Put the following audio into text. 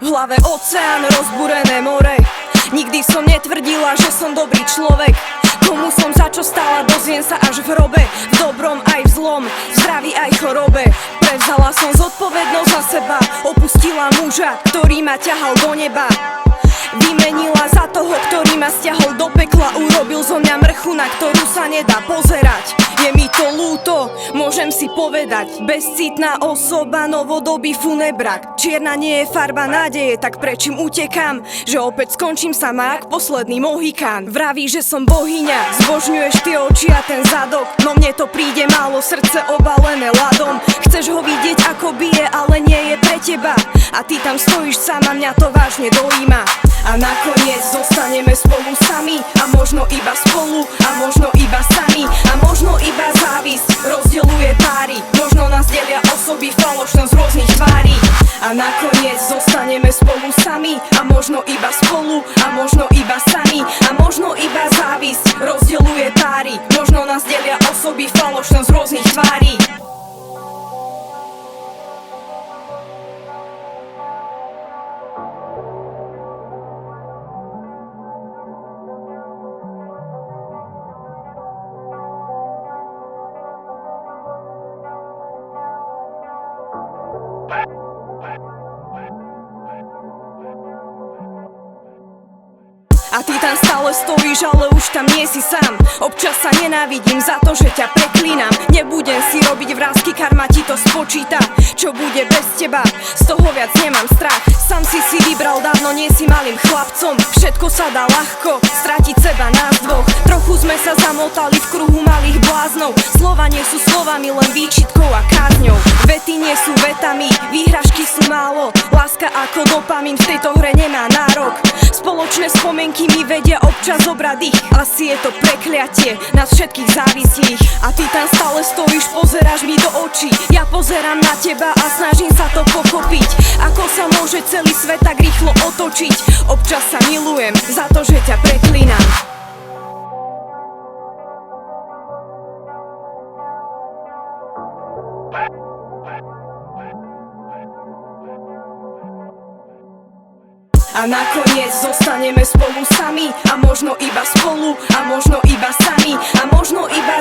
V hlave oceán, rozbúrené more. Nikdy som netvrdila, že som dobrý človek. Komu som za čo stála, dozviem sa až v hrobe. V dobrom aj v zlom, v zdraví aj chorobe. Prevzala som zodpovednosť za seba. Opustila muža, ktorý ma ťahal do neba. Vymenila za toho, ktorý ma stiahol do pekla. Urobil zo mňa mrchu, na ktorú sa nedá pozerať. Je mi to ľúto, môžem si povedať. Bezcitná osoba, novodobý funebrak. Čierna nie je farba nádeje, tak prečím utekám? Že opäť skončím sama jak posledný mohikán. Vraví, že som bohyňa, zbožňuješ tie oči a ten zadok. No mne to príde málo, srdce obalené ľadom. Chceš ho vidieť ako bije, ale nie je pre teba. A ty tam stojíš sama, mňa to vážne dojíma. A nakoniec zostaneme spolu sami. A možno iba spolu, a možno iba sami. A možno iba závisť rozdeľuje páry. Možno nás delia osoby, falošnosť rôznych tvári. A nakoniec zostaneme spolu sami. A možno iba spolu, a možno iba sami. A možno iba závisť rozdeľuje páry. Možno nás delia osoby, falošnosť rôznych tvári. A ty tam stále stojíš, ale už tam nie si sám. Občas sa nenávidím za to, že ťa preklínam. Nebudem si robiť vrásky, karma ti to spočíta. Čo bude bez teba, z toho viac nemám strach. Sám si vybral, dávno nie si malým chlapcom. Všetko sa dá ľahko, stratiť seba nás dvoch. Trochu sme sa zamotali v kruhu malých bláznov. Slova nie sú slovami, len výčitkou a kázňou. Vety nie sú vetami, výhražky sú málo. Láska ako dopamín v tejto hre nemá nárok. Spoločné spomienky mi vedia občas zobrať ich. Asi je to prekliatie nás všetkých závislých. A ty tam stále stojíš, pozeráš mi do očí. Ja pozerám na teba a snažím sa to pochopiť. Ako sa môže celý svet tak rýchlo otočiť? Občas sa milujem za to, že ťa preklínam. A nakoniec zostaneme spolu sami. A možno iba spolu, a možno iba sami. A možno iba